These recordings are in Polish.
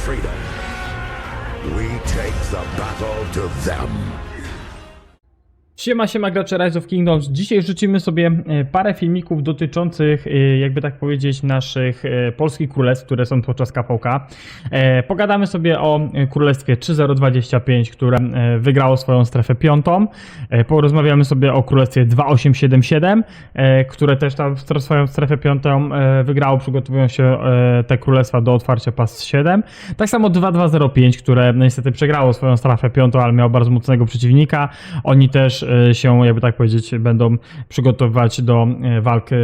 freedom. We take the battle to them. Siema gracze Rise of Kingdoms. Dzisiaj rzucimy sobie parę filmików dotyczących, jakby tak powiedzieć, naszych polskich królestw, które są podczas KVK. Pogadamy sobie o królestwie 3025, które wygrało swoją strefę piątą. Porozmawiamy sobie o królestwie 2877, które też tam swoją strefę piątą wygrało. Przygotowują się te królestwa do otwarcia pas 7. Tak samo 2205, które niestety przegrało swoją strefę piątą, ale miało bardzo mocnego przeciwnika. Oni też się, jakby tak powiedzieć, będą przygotowywać do walki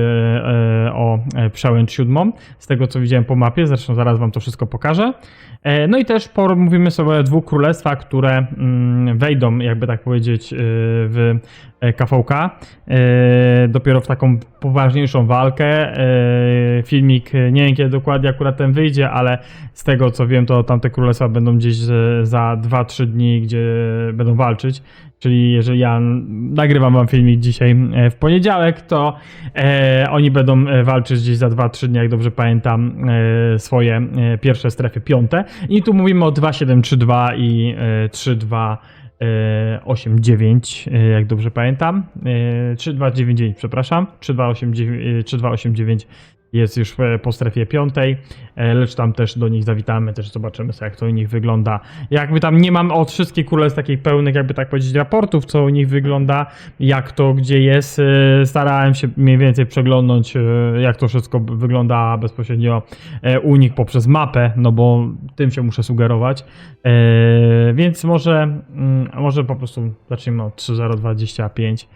o przełęcz 7. Z tego co widziałem po mapie, zresztą zaraz wam to wszystko pokażę. No i też mówimy sobie o dwóch królestwach, które wejdą, jakby tak powiedzieć, w KVK. Dopiero w taką poważniejszą walkę. Filmik, nie wiem kiedy dokładnie akurat ten wyjdzie, ale z tego co wiem, to tamte królestwa będą gdzieś za 2-3 dni, gdzie będą walczyć. Czyli jeżeli ja nagrywam wam filmik dzisiaj w poniedziałek, to oni będą walczyć gdzieś za 2-3 dni, jak dobrze pamiętam, swoje pierwsze strefy piąte. I tu mówimy o 2732 i 3289, jak dobrze pamiętam. 3299, przepraszam. 3289 jest już po strefie piątej, lecz tam też do nich zawitamy, też zobaczymy sobie, jak to u nich wygląda. Jakby tam nie mam od wszystkich królestw takich pełnych, jakby tak powiedzieć, raportów, co u nich wygląda, jak to gdzie jest. Starałem się mniej więcej przeglądnąć, jak to wszystko wygląda bezpośrednio u nich poprzez mapę, no bo tym się muszę sugerować. Więc może po prostu zacznijmy od 3025.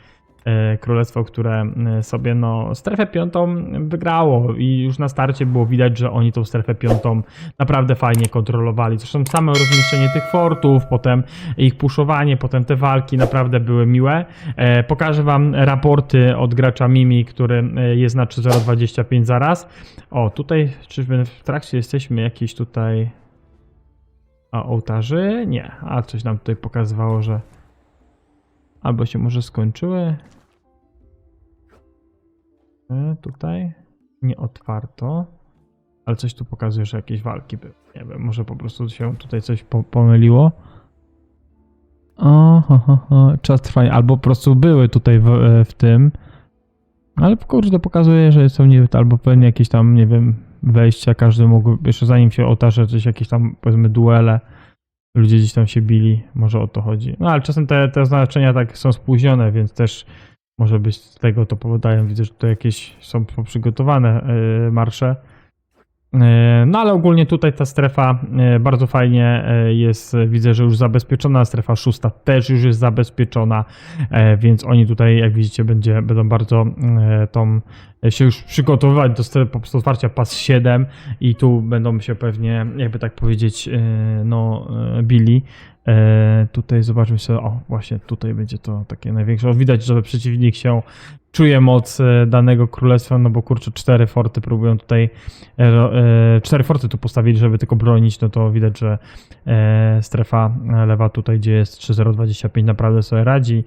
Królestwo, które sobie strefę piątą wygrało i już na starcie było widać, że oni tą strefę piątą naprawdę fajnie kontrolowali. Zresztą same rozmieszczenie tych fortów, potem ich puszowanie, potem te walki naprawdę były miłe. Pokażę wam raporty od gracza Mimi, który jest na 3025 zaraz. O, tutaj czyżby w trakcie jesteśmy jakieś tutaj ołtarzy? Nie, a coś nam tutaj pokazywało, że albo się może skończyły. Tutaj nie otwarto, ale coś tu pokazuje, że jakieś walki były. Nie wiem, może po prostu się tutaj coś pomyliło. Czas trwania, albo po prostu były tutaj w tym. Ale kurde, pokazuje, że są albo pewnie jakieś tam, nie wiem, wejścia, każdy mógł, jeszcze zanim się otarze, coś jakieś tam, powiedzmy, duele. Ludzie gdzieś tam się bili, może o to chodzi. No ale czasem te oznaczenia tak są spóźnione, więc też może być z tego to powodają. Widzę, że tu jakieś są przygotowane marsze. No ale ogólnie tutaj ta strefa bardzo fajnie jest, widzę, że już zabezpieczona, strefa szósta też już jest zabezpieczona, więc oni tutaj, jak widzicie, będą bardzo się już przygotowywać do po prostu otwarcia pas 7 i tu będą się pewnie, jakby tak powiedzieć, bili. Tutaj zobaczmy sobie, o właśnie tutaj będzie to takie największe. Widać, że przeciwnik się czuje moc danego królestwa, no bo kurczę, 4 forty próbują tutaj, 4 forty tu postawili, żeby tylko bronić, no to widać, że strefa lewa tutaj, gdzie jest 3025, naprawdę sobie radzi.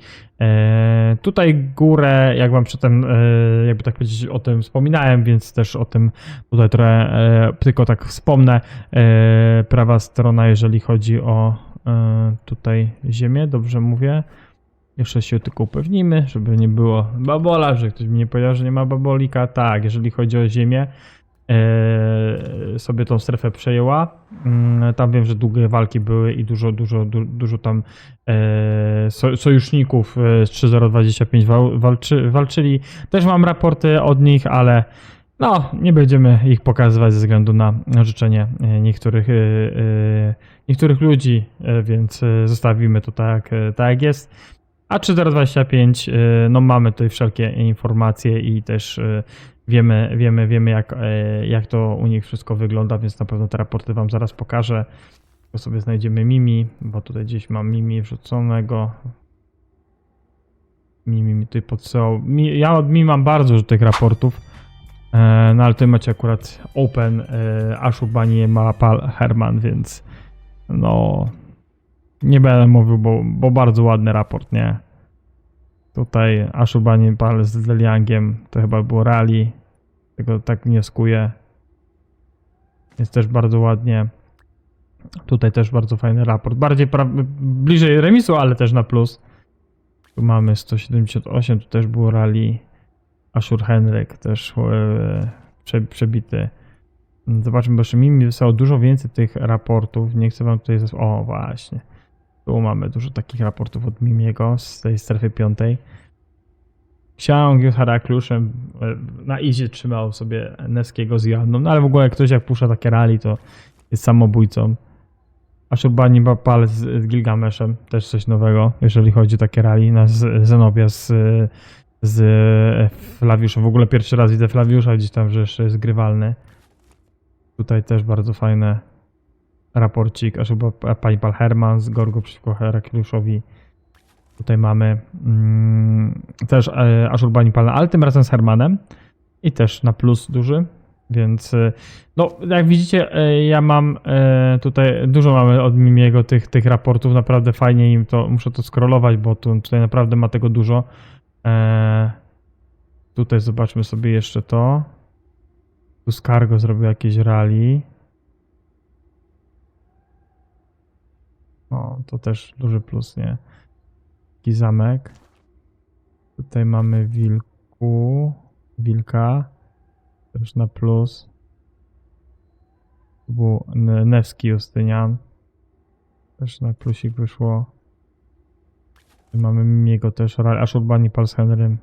Tutaj górę, jak wam przedtem, jakby tak powiedzieć, o tym wspominałem, więc też o tym tutaj trochę tylko tak wspomnę. Prawa strona, jeżeli chodzi o tutaj ziemię, dobrze mówię. Jeszcze się tylko upewnimy, żeby nie było babola, że ktoś mi nie powiedział, że nie ma babolika. Tak, jeżeli chodzi o ziemię, sobie tą strefę przejęła. Tam wiem, że długie walki były i dużo tam sojuszników z 3025 walczyli. Też mam raporty od nich, ale no, nie będziemy ich pokazywać ze względu na życzenie niektórych ludzi, więc zostawimy to tak jak jest. A 3025, no mamy tutaj wszelkie informacje i też wiemy jak to u nich wszystko wygląda, więc na pewno te raporty wam zaraz pokażę. To sobie znajdziemy Mimi, bo tutaj gdzieś mam Mimi wrzuconego. Mimi tutaj podsyłał. Ja od Mimi mam bardzo dużo tych raportów. No ale tutaj macie akurat Open, Ashurbanipal Herman, więc no nie będę mówił, bo bardzo ładny raport, nie? Tutaj Ashurbanipal z Zeliangiem, to chyba było rally, tego tak wnioskuję. Jest też bardzo ładnie. Tutaj też bardzo fajny raport. Bardziej bliżej remisu, ale też na plus. Tu mamy 178, tu też było rally. Ashur Henryk też przebity. Zobaczmy, bo jeszcze mi wysyłało dużo więcej tych raportów. Nie chcę wam tutaj... O, właśnie. Tu mamy dużo takich raportów od Mimiego z tej strefy 5. Xiang z Herakluszem na izie trzymał sobie Neskiego z Joanną. No ale w ogóle jak ktoś jak puszcza takie rally, to jest samobójcą. Ashurbanipal z Gilgameszem, też coś nowego, jeżeli chodzi o takie rally. Na Zenobia z Flawiuszem. W ogóle pierwszy raz widzę Flawiusza gdzieś tam, że jeszcze jest grywalny. Tutaj też bardzo fajne raporcik. Ashurbanipal Herman z Gorgo przeciwko Herakluszowi. Tutaj mamy też Ashurbanipal, ale tym razem z Hermanem. I też na plus duży. Więc no, jak widzicie, ja mam tutaj dużo mamy od Mimiego tych raportów, naprawdę fajnie im to, muszę to scrollować, bo tutaj naprawdę ma tego dużo. Tutaj zobaczmy sobie jeszcze to. Tu Skargo zrobił jakieś rally. O, to też duży plus, nie? Taki zamek. Tutaj mamy Wilka. Też na plus. Tu był Nevski Justynian. Też na plusik wyszło. Tu mamy Mimiego też. Ashurbanipal z Henrym.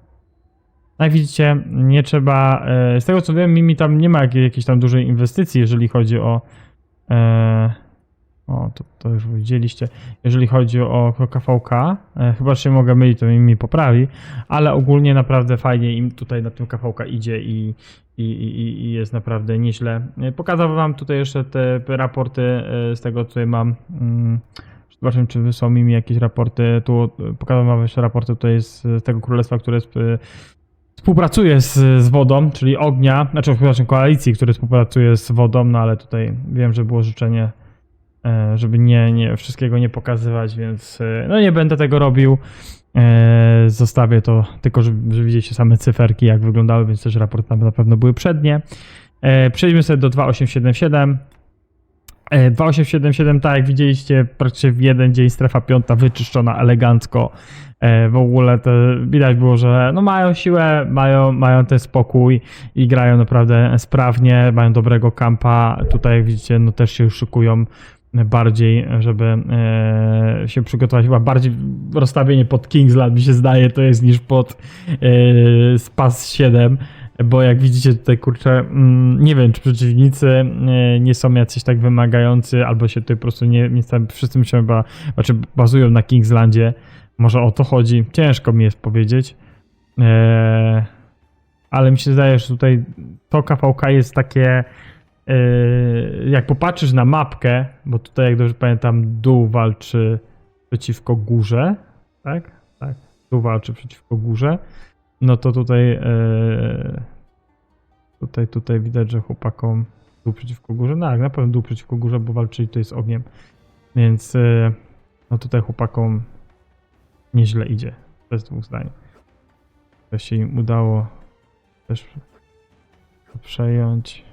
Jak widzicie, nie trzeba... Z tego co wiem, Mimi tam nie ma jakiejś tam dużej inwestycji, jeżeli chodzi o... O, to już widzieliście. Jeżeli chodzi o KVK, chyba że się mogę mylić, to mi poprawi, ale ogólnie naprawdę fajnie im tutaj na tym KVK idzie i jest naprawdę nieźle. Pokazałem wam tutaj jeszcze te raporty z tego, co mam. Zobaczymy, czy wysłał mi jakieś raporty. Tu pokazałem wam jeszcze raporty tutaj z tego królestwa, które współpracuje z wodą, czyli ognia, przepraszam, koalicji, które współpracuje z wodą, no ale tutaj wiem, że było życzenie, żeby wszystkiego nie pokazywać, więc no nie będę tego robił. Zostawię to tylko, żeby widzieliście same cyferki, jak wyglądały, więc też raport tam na pewno były przednie. Przejdźmy sobie do 2877. 2877, tak jak widzieliście, praktycznie w jeden dzień strefa 5 wyczyszczona elegancko. W ogóle to widać było, że no mają siłę, mają ten spokój i grają naprawdę sprawnie, mają dobrego kampa. Tutaj jak widzicie, no też się już szykują bardziej, żeby się przygotować. Chyba bardziej rozstawienie pod Kingsland mi się zdaje, to jest niż pod Spas 7. Bo jak widzicie tutaj, kurczę, nie wiem, czy przeciwnicy nie są jacyś tak wymagający, albo się tutaj po prostu wszyscy myślą chyba, znaczy bazują na Kingslandzie. Może o to chodzi. Ciężko mi jest powiedzieć. Ale mi się zdaje, że tutaj to KVK jest takie, jak popatrzysz na mapkę, bo tutaj, jak dobrze pamiętam, dół walczy przeciwko górze, tak? Tak, dół walczy przeciwko górze. No to tutaj widać, że chłopakom dół przeciwko górze, no tak, na pewno dół przeciwko górze, bo walczyli tutaj z ogniem, więc no tutaj chłopakom nieźle idzie, bez dwóch zdań. To się im udało też to przejąć.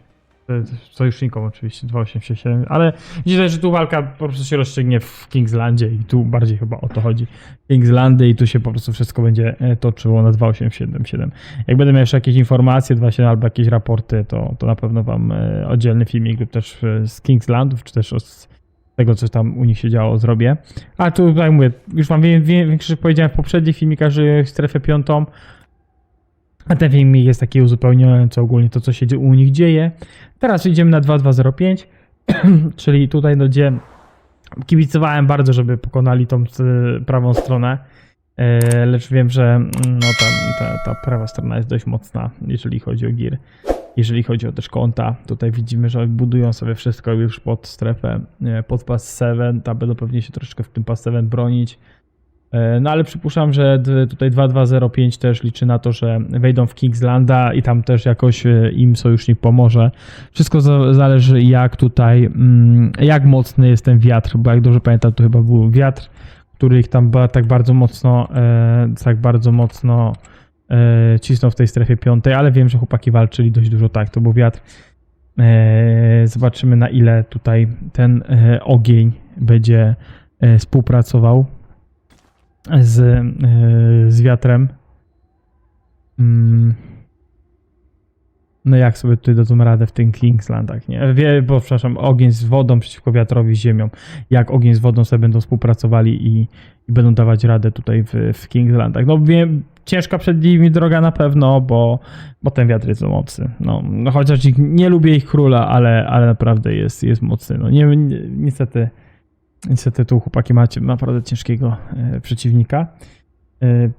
Sojusznikom oczywiście, 2877, ale widzicie, że tu walka po prostu się rozstrzygnie w Kingslandzie i tu bardziej chyba o to chodzi. Kingslandy i tu się po prostu wszystko będzie toczyło na 2877. Jak będę miał jeszcze jakieś informacje, albo jakieś raporty, to na pewno wam oddzielny filmik lub też z Kingslandów, czy też z tego, co tam u nich się działo, zrobię. A tu, jak mówię, już wam większość powiedziałem w poprzednich filmikach, że w strefę 5. A ten filmik jest taki uzupełniający ogólnie to, co się u nich dzieje. Teraz idziemy na 2205, czyli tutaj, no, gdzie kibicowałem bardzo, żeby pokonali tą prawą stronę, lecz wiem, że no, ta prawa strona jest dość mocna, jeżeli chodzi o gear, jeżeli chodzi o też konta. Tutaj widzimy, że budują sobie wszystko już pod strefę, pod Pass 7, tam będą pewnie się troszeczkę w tym Pass 7 bronić. No ale przypuszczam, że tutaj 2205 też liczy na to, że wejdą w Kingslanda i tam też jakoś im sojusznik pomoże. Wszystko zależy jak mocny jest ten wiatr, bo jak dobrze pamiętam, to chyba był wiatr, który ich tam tak bardzo mocno cisnął w tej strefie 5, ale wiem, że chłopaki walczyli dość dużo, tak, to był wiatr. Zobaczymy, na ile tutaj ten ogień będzie współpracował z wiatrem. No jak sobie tutaj dadzą radę w tych Kingslandach, nie? Przepraszam, ogień z wodą przeciwko wiatrowi z ziemią. Jak ogień z wodą sobie będą współpracowali i będą dawać radę tutaj w Kingslandach. No wiem, ciężka przed nimi droga na pewno, bo ten wiatr jest mocny. No chociaż nie lubię ich króla, ale naprawdę jest mocny. No niestety tu chłopaki macie naprawdę ciężkiego przeciwnika.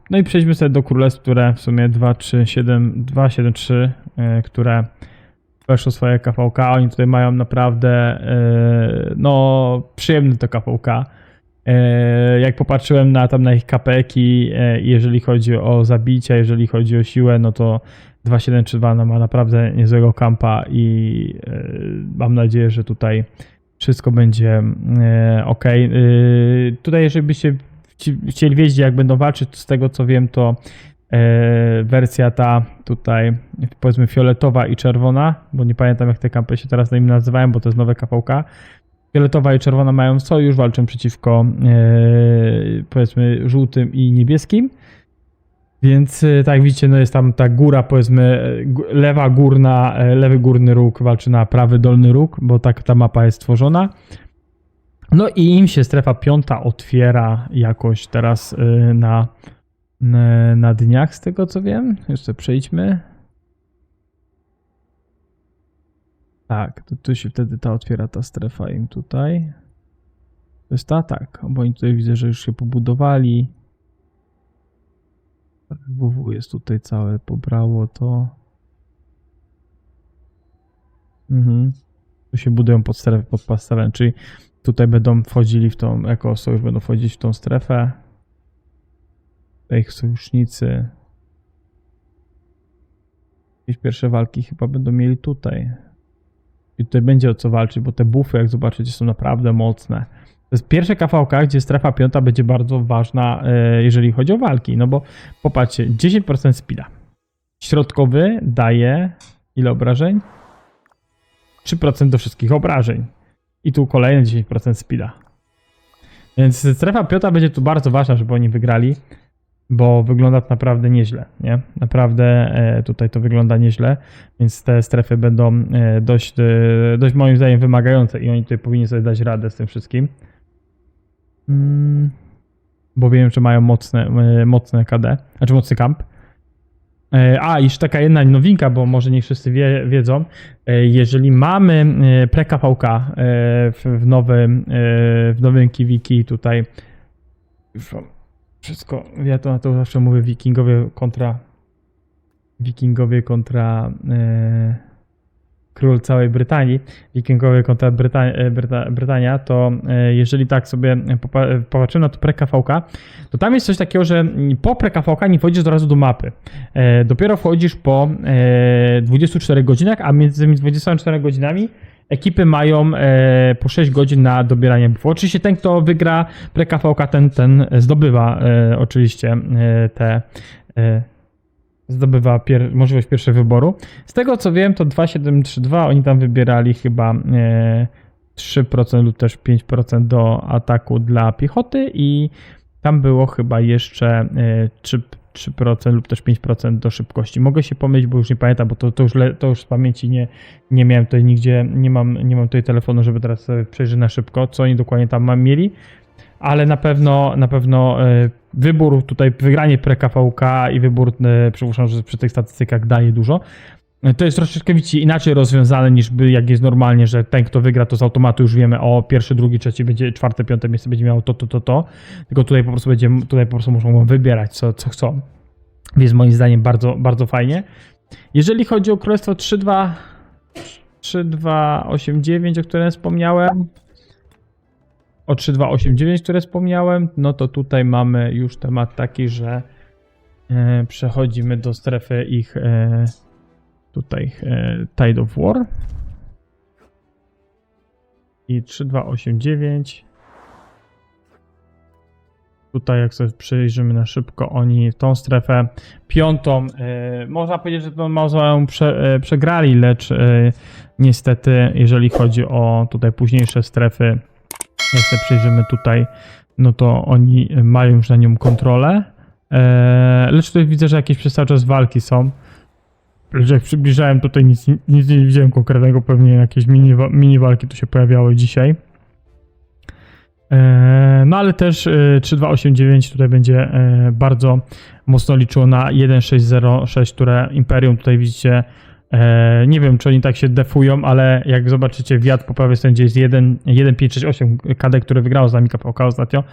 No i przejdźmy sobie do królestw, które w sumie 273, które weszło swoje KVK. Oni tutaj mają naprawdę no przyjemne to KVK. Jak popatrzyłem na ich kapeki, jeżeli chodzi o zabicia, jeżeli chodzi o siłę, no to 2732 ma naprawdę niezłego kampa i mam nadzieję, że tutaj wszystko będzie ok. Tutaj jeżeli byście chcieli wiedzieć, jak będą walczyć, to z tego co wiem, to wersja ta tutaj powiedzmy fioletowa i czerwona, bo nie pamiętam jak te kampy się teraz na nim nazywają, bo to jest nowe KVK. Fioletowa i czerwona mają sojusz, walczą przeciwko powiedzmy żółtym i niebieskim. Więc tak jak widzicie, no jest tam ta góra, powiedzmy lewy górny róg walczy na prawy dolny róg, bo tak ta mapa jest stworzona. No i im się strefa 5 otwiera jakoś teraz na dniach, z tego co wiem. Jeszcze przejdźmy. Tak, tu się wtedy otwiera ta strefa im tutaj. To jest tak, bo oni tutaj widzę, że już się pobudowali. WW jest tutaj całe, pobrało to. Tu się budują pod strefę, pod pastelem, czyli tutaj będą wchodzili w tą, jako sojusz będą wchodzić w tą strefę. Ich sojusznicy. Jakieś pierwsze walki chyba będą mieli tutaj. I tutaj będzie o co walczyć, bo te buffy, jak zobaczycie, są naprawdę mocne. To jest pierwsze KVK, gdzie strefa 5 będzie bardzo ważna, jeżeli chodzi o walki. No bo popatrzcie, 10% speeda. Środkowy daje ile obrażeń? 3% do wszystkich obrażeń. I tu kolejne 10% speeda. Więc strefa 5 będzie tu bardzo ważna, żeby oni wygrali. Bo wygląda to naprawdę nieźle, nie? Naprawdę tutaj to wygląda nieźle, więc te strefy będą dość moim zdaniem wymagające i oni tutaj powinni sobie dać radę z tym wszystkim. Bo wiem, że mają mocne KD, znaczy mocny kamp. A, jeszcze taka jedna nowinka, bo może nie wszyscy wiedzą, jeżeli mamy pre-KVK w nowym KVK tutaj, już wszystko, ja to zawsze mówię, wikingowie kontra król całej Brytanii, wikingowie kontra Brytania, to jeżeli tak sobie popatrzymy na to pre-KVK, to tam jest coś takiego, że po pre-KVK nie wchodzisz od razu do mapy. Dopiero wchodzisz po 24 godzinach, a między tymi 24 godzinami ekipy mają po 6 godzin na dobieranie buffów. Oczywiście ten, kto wygra pre-KVK, ten zdobywa oczywiście zdobywa możliwość pierwszego wyboru. Z tego co wiem, to 2732 oni tam wybierali chyba 3% lub też 5% do ataku dla piechoty i tam było chyba jeszcze 3% lub też 5% do szybkości. Mogę się pomylić, bo już nie pamiętam, bo to już z pamięci nie miałem tutaj nigdzie, nie mam tutaj telefonu, żeby teraz sobie przejrzeć na szybko, co oni dokładnie tam mieli, ale na pewno wybór tutaj, wygranie pre-KVK i wybór, przypuszczam, że przy tych statystykach daje dużo. To jest troszeczkę inaczej rozwiązane niż jak jest normalnie, że ten, kto wygra, to z automatu już wiemy, o pierwszy, drugi, trzeci, będzie czwarte, piąte miejsce będzie miało to. Tylko tutaj po prostu muszą wybierać, co chcą. Więc moim zdaniem bardzo, bardzo fajnie. Jeżeli chodzi o królestwo 3289, o którym wspomniałem, które wspomniałem, no to tutaj mamy już temat taki, że przechodzimy do strefy ich tutaj Tide of War i 3289 Tutaj jak sobie przyjrzymy na szybko, oni tą strefę piątą, można powiedzieć, że to mauzoleum przegrali, lecz niestety jeżeli chodzi o tutaj późniejsze strefy, jak sobie przyjrzymy tutaj, no to oni mają już na nią kontrolę, lecz tutaj widzę, że jakieś przez cały czas walki są. Lecz jak przybliżałem tutaj nic nie widziałem konkretnego, pewnie jakieś mini walki tu się pojawiały dzisiaj. No ale też 3289 tutaj będzie bardzo mocno liczyło na 1606, które Imperium tutaj widzicie. Nie wiem, czy oni tak się defują, ale jak zobaczycie wiatr po prawej stronie, gdzie jest 1568 KD, które wygrało z nami KPK ostatnio,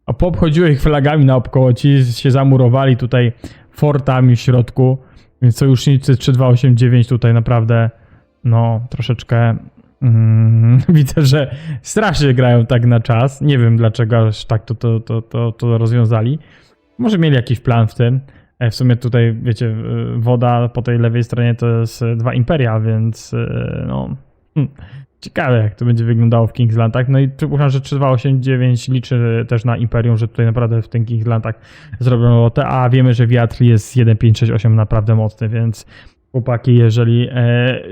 a poobchodziły ich flagami naokoło, ci się zamurowali tutaj fortami w środku, więc sojusznicy 3289 tutaj naprawdę no troszeczkę widzę, że strasznie grają tak na czas. Nie wiem dlaczego aż tak to rozwiązali. Może mieli jakiś plan w tym. W sumie tutaj, wiecie, woda po tej lewej stronie to jest 2 imperia, więc no ciekawe jak to będzie wyglądało w Kingslandach. No i przypuszczam, że 3289 liczy też na Imperium, że tutaj naprawdę w tych Kingslandach zrobią robotę, a wiemy, że wiatr jest 1568 naprawdę mocny, więc chłopaki, jeżeli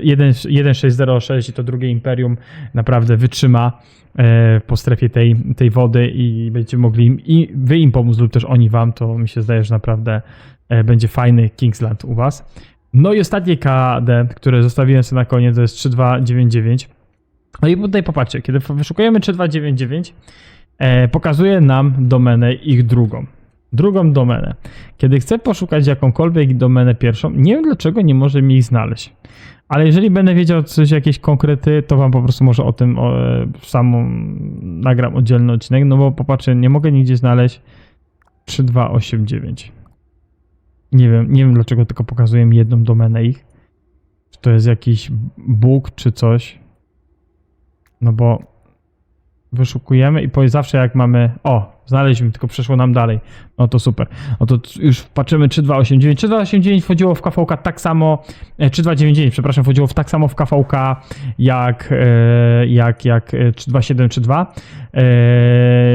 1606 i to drugie Imperium naprawdę wytrzyma po strefie tej wody i będziecie mogli wy im pomóc lub też oni wam, to mi się zdaje, że naprawdę będzie fajny Kingsland u was. No i ostatnie KD, które zostawiłem sobie na koniec, to jest 3299. No i tutaj popatrzcie, kiedy wyszukujemy 3299, pokazuje nam domenę ich drugą domenę. Kiedy chcę poszukać jakąkolwiek domenę pierwszą, nie wiem dlaczego nie może mi ich znaleźć. Ale jeżeli będę wiedział coś, jakieś konkrety, to wam po prostu może o tym nagram oddzielny odcinek, no bo popatrzcie, nie mogę nigdzie znaleźć 3289. Nie wiem dlaczego tylko pokazuje mi jedną domenę ich. Czy to jest jakiś bóg, czy coś. No bo wyszukujemy i zawsze jak mamy... O, znaleźliśmy, tylko przeszło nam dalej. No to super. No to już patrzymy 3289. 3289 wchodziło w KVK tak samo... 3299, przepraszam, wchodziło tak samo w KVK jak 2732.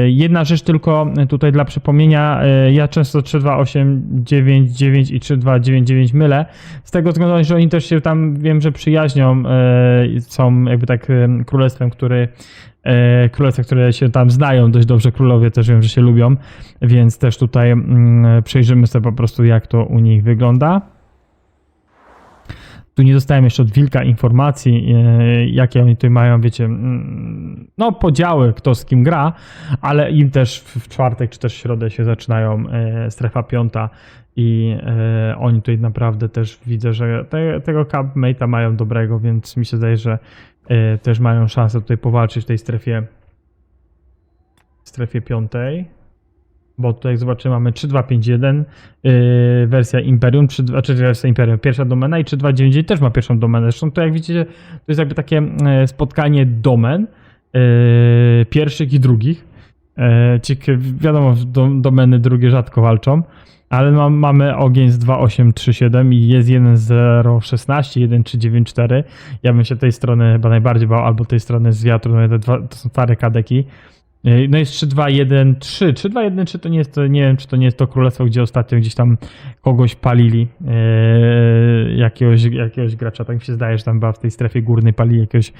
Jedna rzecz tylko tutaj dla przypomnienia. Ja często 3289 i 3299 mylę. Z tego względu, że oni też się tam, wiem, że przyjaźnią. Są jakby tak królestwem, królestwa, które się tam znają dość dobrze, królowie też wiem, że się lubią, więc też tutaj przejrzymy sobie po prostu, jak to u nich wygląda. Tu nie dostałem jeszcze od Wilka informacji, jakie oni tutaj mają, wiecie, no podziały, kto z kim gra, ale im też w czwartek czy też w środę się zaczynają strefa piąta i oni tutaj naprawdę też widzę, że tego campmate'a mają dobrego, więc mi się zdaje, że też mają szansę tutaj powalczyć w tej strefie piątej. Bo tutaj jak zobaczymy, mamy 3251 wersja Imperium, wersja Imperium, pierwsza domena i 3299 też ma pierwszą domenę. Zresztą to jak widzicie, to jest jakby takie spotkanie domen pierwszych i drugich. Wiadomo, domeny drugie rzadko walczą, ale mamy ogień z 2837 i jest 1016, 1394. Ja bym się tej strony chyba najbardziej bał, albo tej strony z wiatru, no to są stare kadeki. No jest 3213. 3213 to nie jest, nie wiem, czy to nie jest to królestwo, gdzie ostatnio gdzieś tam kogoś palili, jakiegoś gracza. Tak mi się zdaje, że tam była w tej strefie górnej palili jakiegoś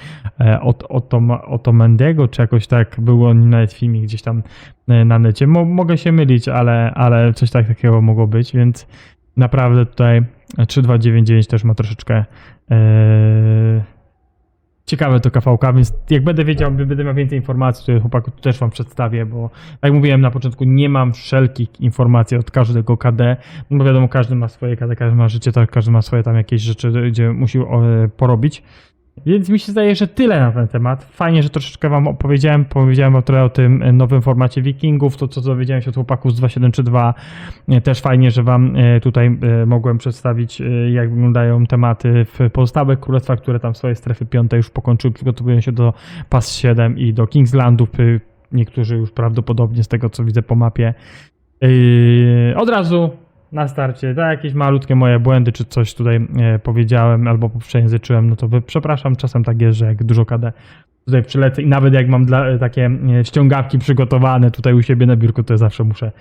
Otomendego, czy jakoś tak było nawet filmik gdzieś tam na necie. Mogę się mylić, ale coś takiego mogło być, więc naprawdę tutaj 3299 też ma troszeczkę ciekawe to KVK, więc jak będę wiedział, będę miał więcej informacji, to chłopaku tu też wam przedstawię, bo jak mówiłem na początku, nie mam wszelkich informacji od każdego KD, no bo wiadomo, każdy ma swoje KD, każdy ma życie, tak, każdy ma swoje tam jakieś rzeczy, gdzie musi porobić. Więc mi się zdaje, że tyle na ten temat. Fajnie, że troszeczkę wam opowiedziałem. Powiedziałem trochę o tym nowym formacie Wikingów, to co dowiedziałem się od chłopaków z 2732. Też fajnie, że wam tutaj mogłem przedstawić, jak wyglądają tematy w pozostałych królestwach, które tam swoje strefy piąte już pokończyły, przygotowują się do PAS 7 i do Kingslandów. Niektórzy już prawdopodobnie z tego, co widzę po mapie. Od razu na starcie, jakieś malutkie moje błędy, czy coś tutaj powiedziałem albo przejęzyczyłem, no to przepraszam, czasem tak jest, że jak dużo KD tutaj przylecę i nawet jak mam takie ściągawki przygotowane tutaj u siebie na biurku, to zawsze muszę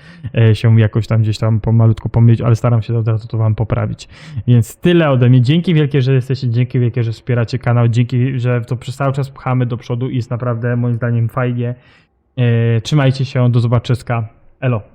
się jakoś tam gdzieś tam pomalutku pomylić, ale staram się od razu to wam poprawić. Więc tyle ode mnie. Dzięki wielkie, że jesteście, dzięki wielkie, że wspieracie kanał, dzięki, że to przez cały czas pchamy do przodu i jest naprawdę moim zdaniem fajnie. Trzymajcie się, do zobaczyska. Elo.